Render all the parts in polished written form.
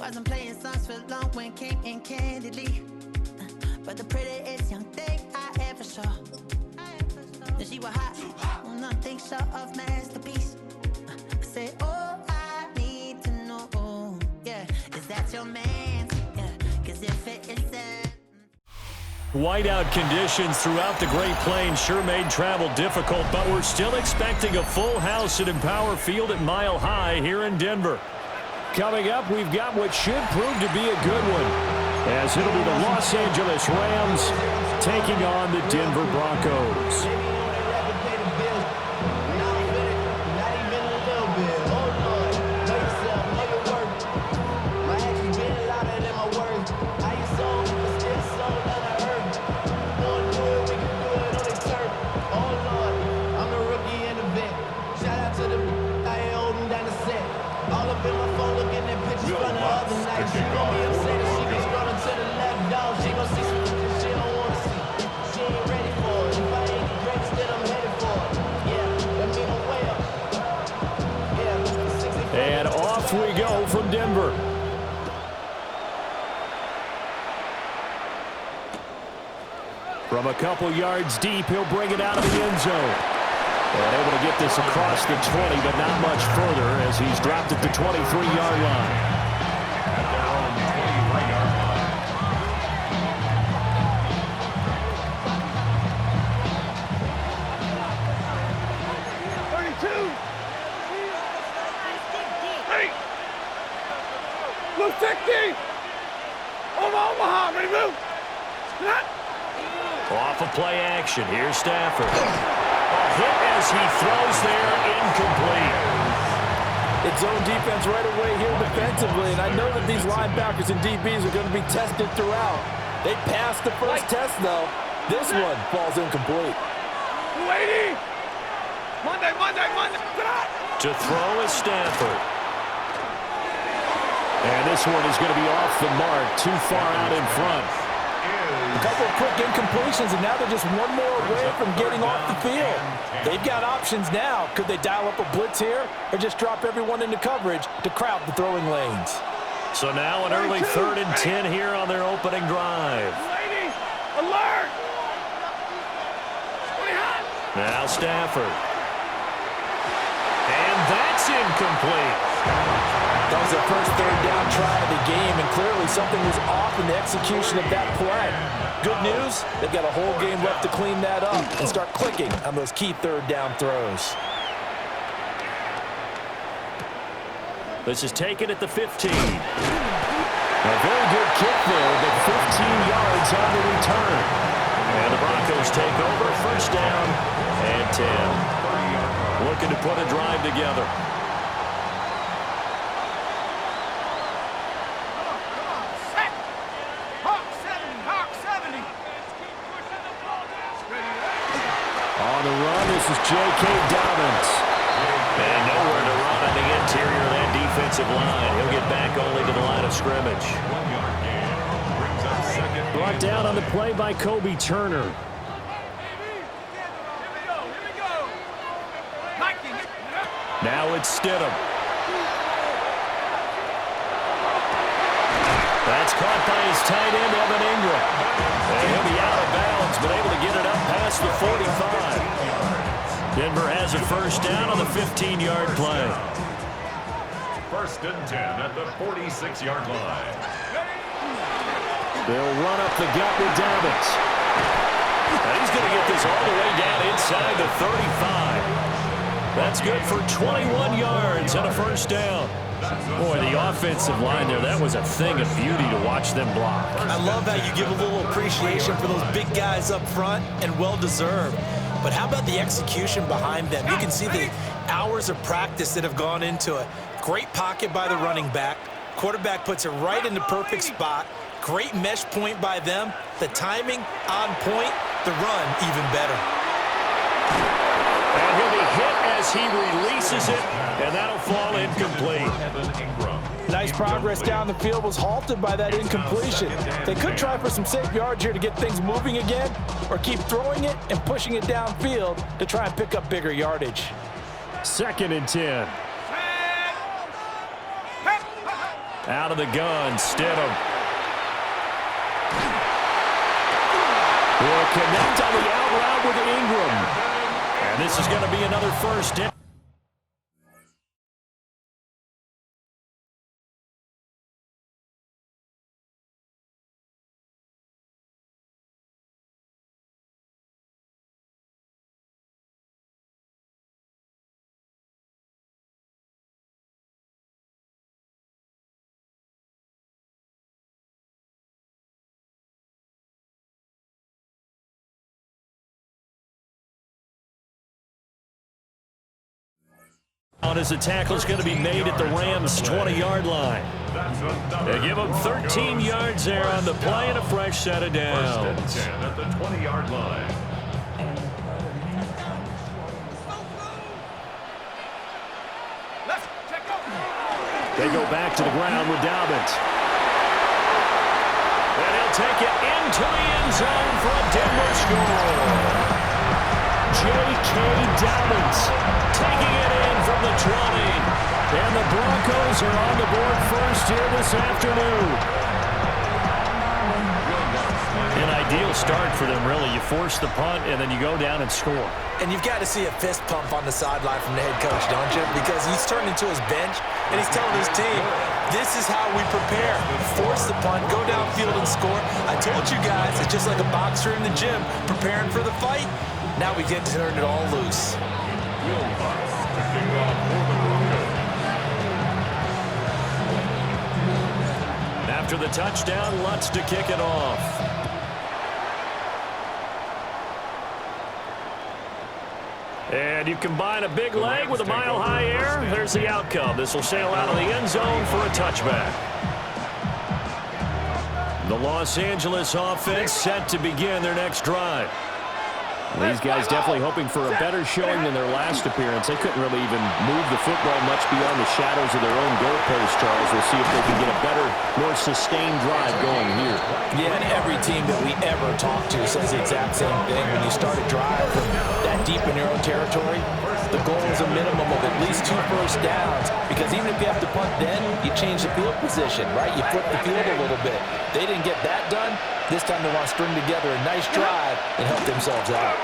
Wasn't playing songs for long when came in candidly. But the prettiest young thing I ever saw. She was hot, nothing short of masterpiece. I said, oh, I need to know, yeah, is that your man? Yeah, cause if it isn't. Whiteout conditions throughout the Great Plains sure made travel difficult, but we're still expecting a full house at Empower Field at Mile High here in Denver. Coming up, we've got what should prove to be a good one, as it'll be the Los Angeles Rams taking on the Denver Broncos. And off we go from Denver. From a couple yards deep, he'll bring it out of the end zone. And able to get this across the 20, but not much further as he's dropped at the 23-yard line. Off of play action. Here's Stafford. A hit as he throws there, incomplete. It's zone defense right away here defensively, and I know that these linebackers and DBs are going to be tested throughout. They passed the first test, though. This one falls incomplete. To throw is Stafford. And this one is going to be off the mark, too far out in front. A couple of quick incompletions, and now they're just one more away from getting off the field. They've got options now. Could they dial up a blitz here or just drop everyone into coverage to crowd the throwing lanes? So now an early 3rd and 10 here on their opening drive. Alert! Now Stafford. And that's incomplete. That was their first 3rd down try of the game, and clearly something was off in the execution of that play. Good news, they've got a whole game left to clean that up and start clicking on those key 3rd down throws. This is taken at the 15. A very good kick there, but 15 yards on the return. And the Broncos take over, 1st down and 10. Looking to put a drive together. On the run, this is J.K. Dobbins. And nowhere to run on the interior of that defensive line. He'll get back only to the line of scrimmage. Brought down on the play by Kobe Turner. Now it's Stidham. That's caught by his tight end, Evan Ingram. And he'll be out of bounds, but able to get it up past the 45. Denver has a 1st down on the 15-yard play. 1st and 10 at the 46-yard line. They'll run up the gut with Dobbins. And he's going to get this all the way down inside the 35. That's good for 21 yards and a 1st down. Boy, the offensive line there, that was a thing of beauty to watch them block. I love how you give a little appreciation for those big guys up front, and well-deserved. But how about the execution behind them? You can see the hours of practice that have gone into it. Great pocket by the running back. Quarterback puts it right in the perfect spot. Great mesh point by them. The timing on point. The run even better. And he'll be hit as he releases it, and that'll fall incomplete. Nice progress down the field, was halted by that incompletion. They could try for some safe yards here to get things moving again, or keep throwing it and pushing it downfield to try and pick up bigger yardage. 2nd and 10. Out of the gun, Stidham. Will connect on the out route with Ingram. And this is going to be another first down. As the tackle is going to be made at the Rams' 20-yard line. They give them 13 yards there on the play and a fresh set of downs. First and 10 at the 20-yard line. They go back to the ground with Dobbins. And he'll take it into the end zone for a Denver score. J.K. Dobbins taking it in from the 20. And the Broncos are on the board first here this afternoon. An ideal start for them, really. You force the punt, and then you go down and score. And you've got to see a fist pump on the sideline from the head coach, don't you? Because he's turned into his bench, and he's telling his team, this is how we prepare. Force the punt, go downfield and score. I told you guys, it's just like a boxer in the gym preparing for the fight. Now we get to turn it all loose. After the touchdown, Lutz to kick it off. And you combine a big leg with a mile-high air, there's the outcome. This will sail out of the end zone for a touchback. The Los Angeles offense set to begin their next drive. These guys definitely hoping for a better showing than their last appearance. They couldn't really even move the football much beyond the shadows of their own goalpost, Charles. We'll see if they can get a better, more sustained drive going here. Yeah, and every team that we ever talk to says the exact same thing. When you start a drive from that deep in your own territory, the goal is a minimum of at least 2 first downs, because even if you have to punt then, you change the field position, right? You flip the field a little bit. They didn't get that done. This time they want to string together a nice drive and help themselves out.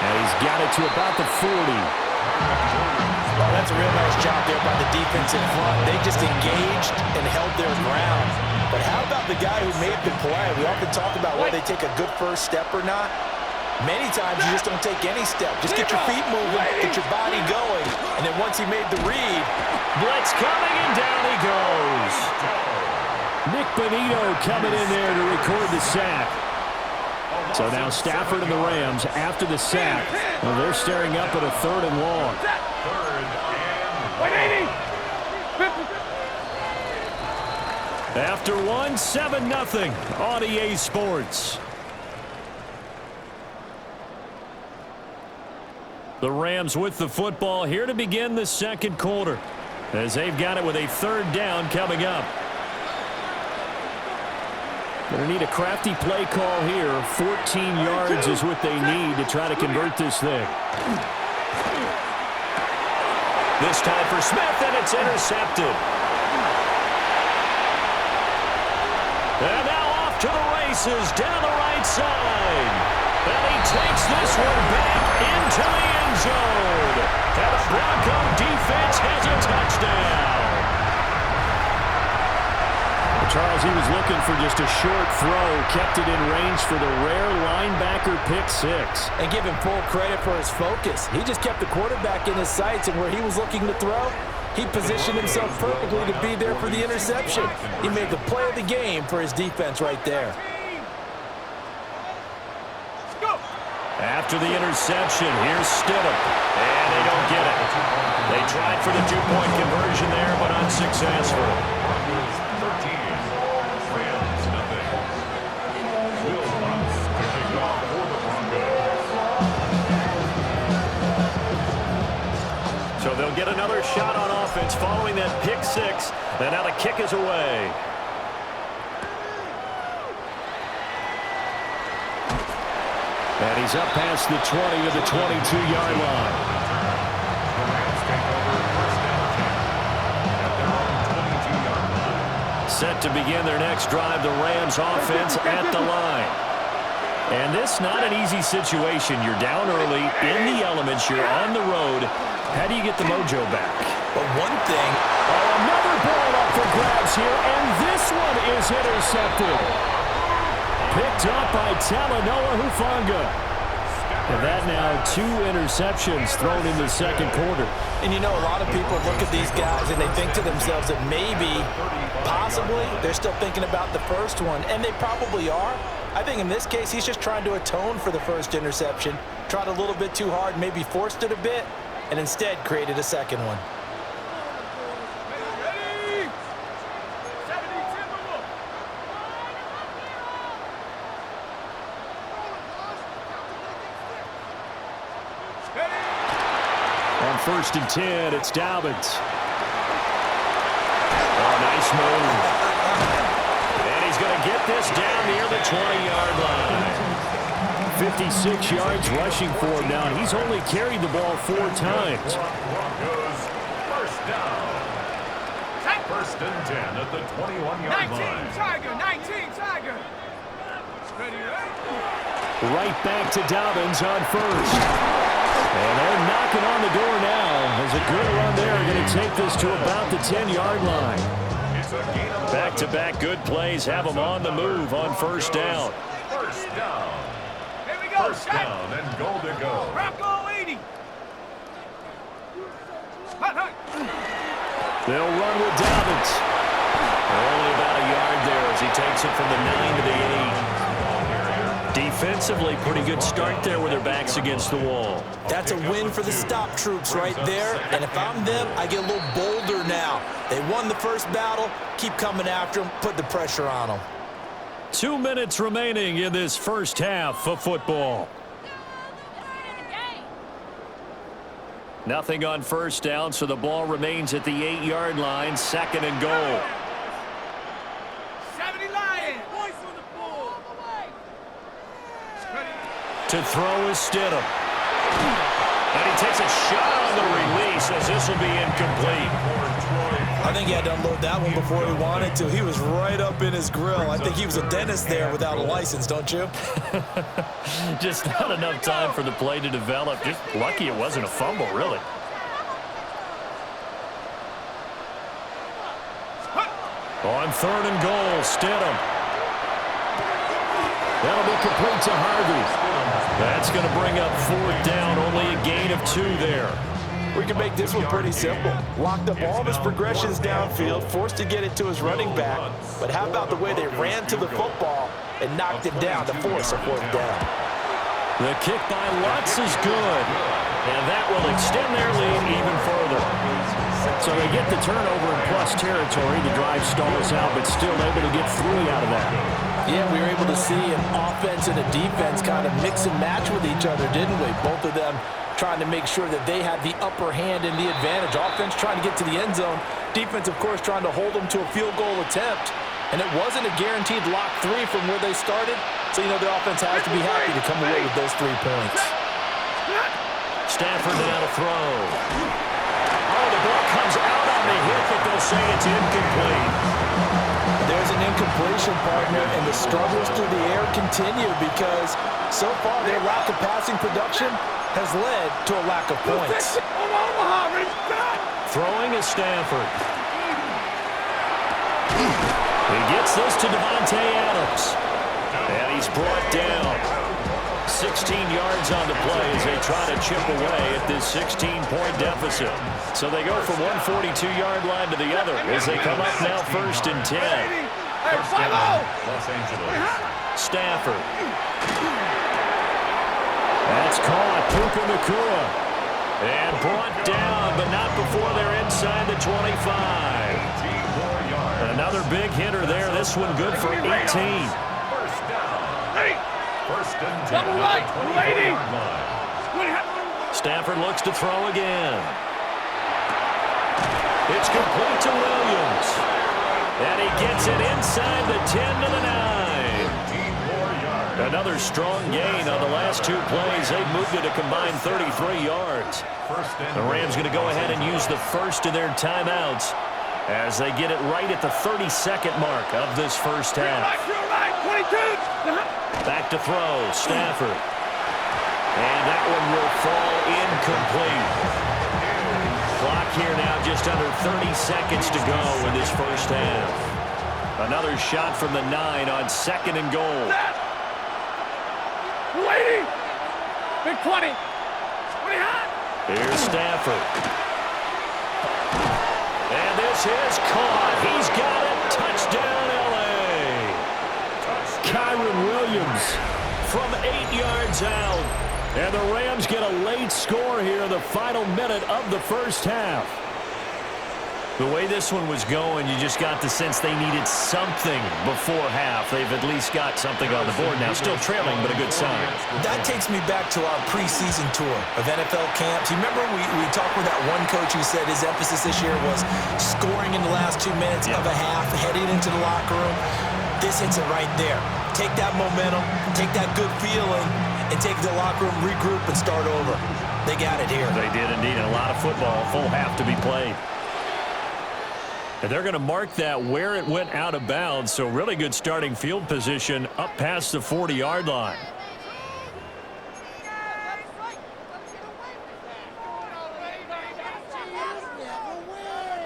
And he's got it to about the 40. Oh, that's a real nice job there by the defense in front. They just engaged and held their ground. But how about the guy who made the play? We often talk about whether they take a good first step or not. Many times you just don't take any step. Just get your feet moving, get your body going, and then once he made the read, blitz coming, and down he goes. Nick Bonito coming in there to record the sack. So now Stafford and the Rams, after the sack, well, they're staring up at a 3rd and long. After one, 7-0 on EA Sports. The Rams with the football here to begin the second quarter, as they've got it with a 3rd down coming up. Going to need a crafty play call here. 14 yards is what they need to try to convert this thing. This time for Smith, and it's intercepted. And now off to the races down the right side. And he takes this one back into the end zone. And the Bronco defense has a touchdown. Charles, he was looking for just a short throw, kept it in range for the rare linebacker pick 6. and give him full credit for his focus. He just kept the quarterback in his sights, and where he was looking to throw, he positioned himself perfectly to be there for the interception. He made the play of the game for his defense right there. After the interception, here's Stidham. And they don't get it. They tried for the 2-point conversion there, but unsuccessful. 13, Rams nothing. Will Lutz kicking off for the Broncos. So they'll get another shot on offense following that pick 6. And now the kick is away. And he's up past the 20 to the 22-yard line. The Rams take over first Set to begin their next drive, the Rams offense at the line. And this not an easy situation. You're down early, in the elements, you're on the road. How do you get the mojo back? But one thing. Another ball up for grabs here, and this one is intercepted. Picked up by Talanoa Hufanga. And that now 2 interceptions thrown in the second quarter. And you know, a lot of people look at these guys and they think to themselves that maybe, possibly, they're still thinking about the first one. And they probably are. I think in this case, he's just trying to atone for the first interception. Tried a little bit too hard, maybe forced it a bit, and instead created a second one. On 1st and 10, it's Dobbins. Oh, nice move. And he's going to get this down near the 20-yard line. 56 yards rushing for him now. He's only carried the ball 4 times. Broncos, first down. 1st and 10 at the 21-yard line. 19, Tiger, 19, Tiger. Ready, Right back to Dobbins on 1st. And they're knocking on the door now. There's a good run there. Going to take this to about the 10-yard line. Back-to-back good plays have them on the move on 1st down. First down. Here we go. First down and goal to go. Bronco 80. Hut. They'll run with Dobbins. Only about a yard there as he takes it from the 9 to the 8. Defensively, pretty good start there with their backs against the wall. That's a win for the stop troops right there. And if I'm them, I get a little bolder now. They won the first battle. Keep coming after them. Put the pressure on them. 2 minutes remaining in this first half of football. Nothing on 1st down, so the ball remains at the 8-yard line. 2nd and goal. 70 Lions. Voice on the ball. To throw is Stidham. And he takes a shot on the release as this will be incomplete. I think he had to unload that one before he wanted to. He was right up in his grill. I think he was a dentist there without a license, don't you? Just not enough time for the play to develop. Just lucky it wasn't a fumble, really. On 3rd and goal, Stidham. That'll be complete to Harvey. That's going to bring up 4th down. Only a gain of 2 there. We can make this one pretty simple. Locked up all of his progressions downfield, forced to get it to his running back. But how about the way they ran to the football and knocked it down to force a 4th down? The kick by Lutz is good. And that will extend their lead even further. So they get the turnover in plus territory. The drive stalls out, but still able to get 3 out of that. Yeah, we were able to see an offense and a defense kind of mix and match with each other, didn't we? Both of them trying to make sure that they had the upper hand and the advantage. Offense trying to get to the end zone. Defense, of course, trying to hold them to a field goal attempt. And it wasn't a guaranteed lock 3 from where they started. So, you know, the offense has to be happy to come away with those 3 points. Stafford now to throw. Oh, the ball comes out on the hit, but they'll say it's incomplete. There's an incompletion, partner, and the struggles through the air continue because so far their lack of passing production has led to a lack of points. Throwing is Stafford. He gets this to Devontae Adams. And he's brought down. 16 yards on the play as they try to chip away at this 16-point deficit. So they go from one 42-yard line to the other as they come up now 1st and 10. First down, Los Angeles. Stafford. That's caught. Puka Nacua. And brought down, but not before they're inside the 25. 18 more yards. Another big hitter there. This one good for 18. First down. 1st and 10 at the 24-yard line. Stafford looks to throw again. It's complete to Williams. And he gets it inside the 10 to the 9. 15 more yards. Another strong gain on the last 2 plays. They've moved it a combined 33 yards. First and The Rams going to go ahead and use the first of their timeouts as they get it right at the 30-second mark of this first half. Right, 22. Back to throw, Stafford. And that one will fall incomplete. Clock here now just under 30 seconds to go in this first half. Another shot from the 9 on 2nd and goal. Lady. Big 20. 20 hot. Here's Stafford. And this is caught. He's got it. Touchdown, L.A. Kyron Williams from 8 yards out. And the Rams get a late score here in the final minute of the first half. The way this one was going, you just got the sense they needed something before half. They've at least got something on the board now. Still trailing, but a good sign. That takes me back to our preseason tour of NFL camps. You remember we talked with that one coach who said his emphasis this year was scoring in the last 2 minutes of a half, heading into the locker room. This hits it right there. Take that momentum, take that good feeling, and take the locker room, regroup, and start over. They got it here. They did indeed, and a lot of football, full half to be played. And they're going to mark that where it went out of bounds, so really good starting field position up past the 40-yard line.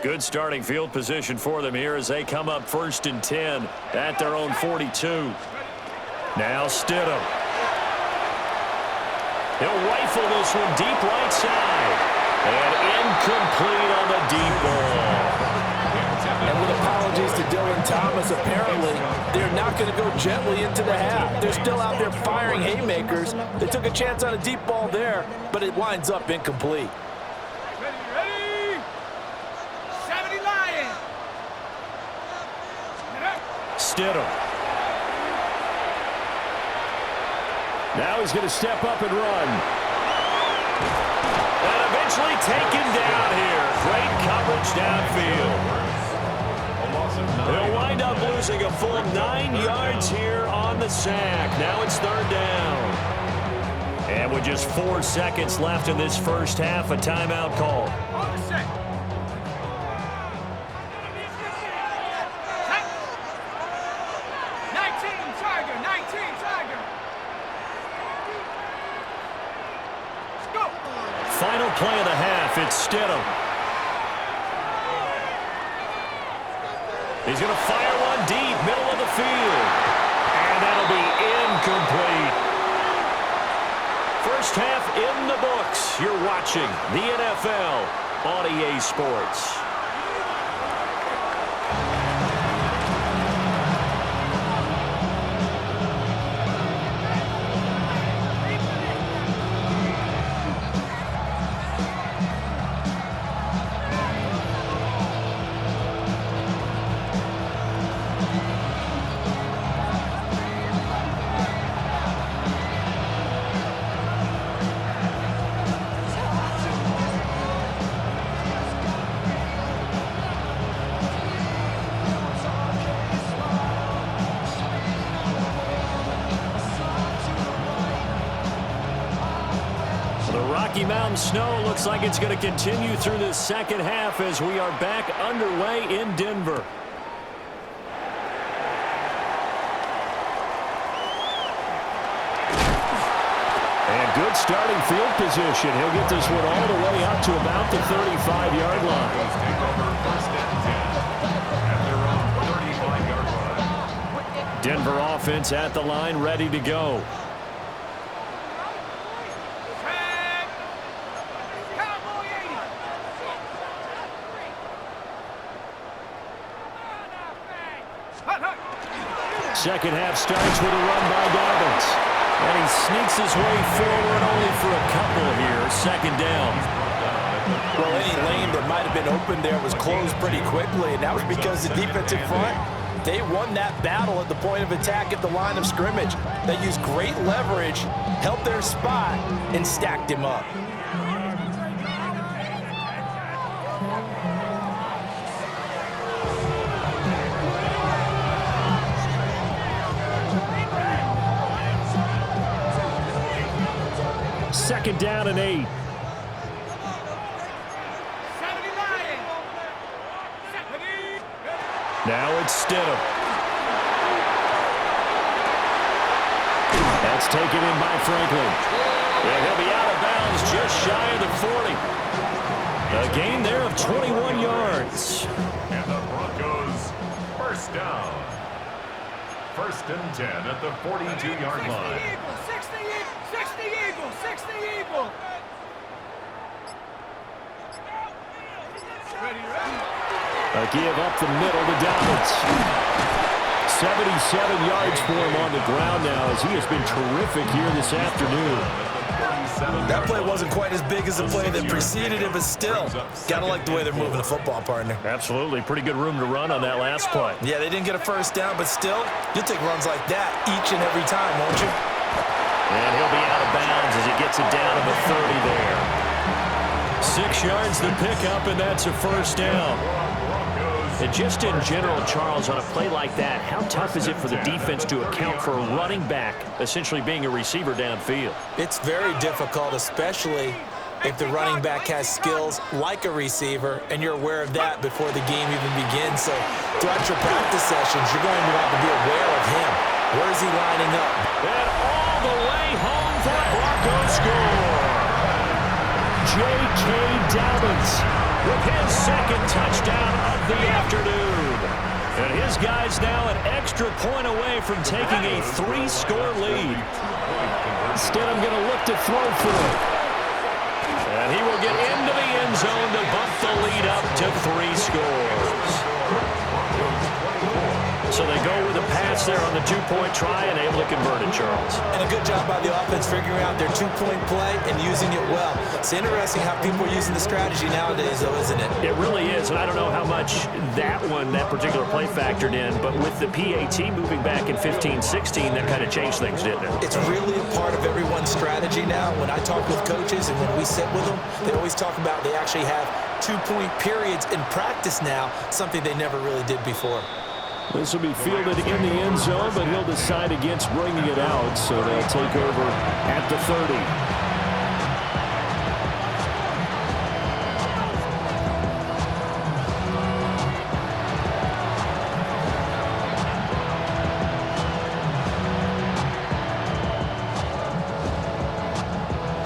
Good starting field position for them here as they come up 1st and 10 at their own 42. Now Stidham. He'll rifle this one deep right side. And incomplete on the deep ball. And with apologies to Dylan Thomas, apparently they're not going to go gently into the half. They're still out there firing haymakers. They took a chance on a deep ball there, but it winds up incomplete. Ready? 70 Lions. Stidham. Now he's going to step up and run. And eventually taken down here. Great coverage downfield. They'll wind up losing a full 9 yards here on the sack. Now it's 3rd down. And with just 4 seconds left in this first half, a timeout call. On the set. 19 Tiger, 19 Tiger. Let's go. Final play of the half, it's Stidham. He's going to fire one deep, middle of the field. And that'll be incomplete. First half in the books. You're watching the NFL on EA Sports. Rocky Mountain snow looks like it's going to continue through the second half as we are back underway in Denver. And good starting field position. He'll get this one all the way up to about the 35-yard line. Take over 1st and 10 at their own 35-yard line. Denver offense at the line, ready to go. Second half starts with a run by Dobbins. And he sneaks his way forward only for a couple here. 2nd down. Well, any lane that might have been open there was closed pretty quickly, and that was because the defensive front, they won that battle at the point of attack at the line of scrimmage. They used great leverage, held their spot, and stacked him up. Second down and 8. 70 Lions. Now it's Stidham. That's taken in by Franklin. And he'll be out of bounds just shy of the 40. A gain there of 21 yards. And the Broncos first down. First and 10 at the 42-yard line. 60 Eagle, 60 Eagle. Ready. A give up the middle to Dobbins. 77 yards for him on the ground now as he has been terrific here this afternoon. That play wasn't quite as big as the play that preceded it, but still, gotta like the way they're moving the football, partner. Absolutely. Pretty good room to run on that last play. Yeah, they didn't get a first down, but still, you'll take runs like that each and every time, won't you? And he'll be out of bounds as he gets it down to the 30 there. 6 yards the pickup, and that's a first down. And just in general, Charles, on a play like that, how tough is it for the defense to account for a running back essentially being a receiver downfield? It's very difficult, especially if the running back has skills like a receiver, and you're aware of that before the game even begins. So throughout your practice sessions, you're going to have to be aware of him. Where is he lining up? And all the way home for a Broncos score. J.K. Dobbins with his second touchdown of the afternoon. And his guy's now an extra point away from taking a 3-score lead. Stidham going to look to throw for it. And he will get into the end zone to bump the lead up to 3 scores. So they go with a pass there on the 2-point try and able to convert it, Charles. And a good job by the offense figuring out their 2-point play and using it well. It's interesting how people are using the strategy nowadays, though, isn't it? It really is, and I don't know how much that particular play factored in, but with the PAT moving back in 15-16, that kind of changed things, didn't it? It's really a part of everyone's strategy now. When I talk with coaches and when we sit with them, they always talk about they actually have 2-point periods in practice now, something they never really did before. This will be fielded in the end zone, but he'll decide against bringing it out, so they'll take over at the 30.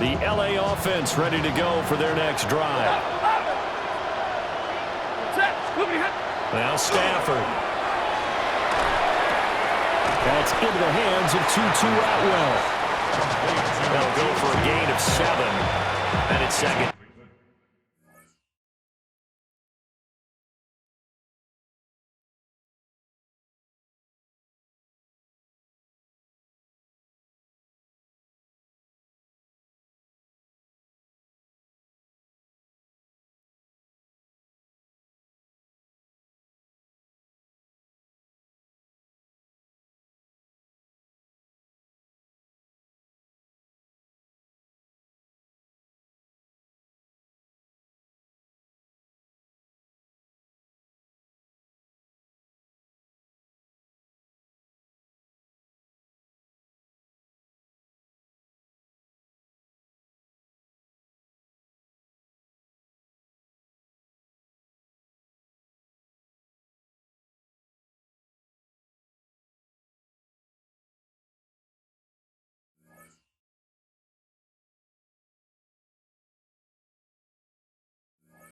The LA offense ready to go for their next drive. Now Stafford. That's into the hands of Tutu Atwell. They'll go for a gain of 7. And it's second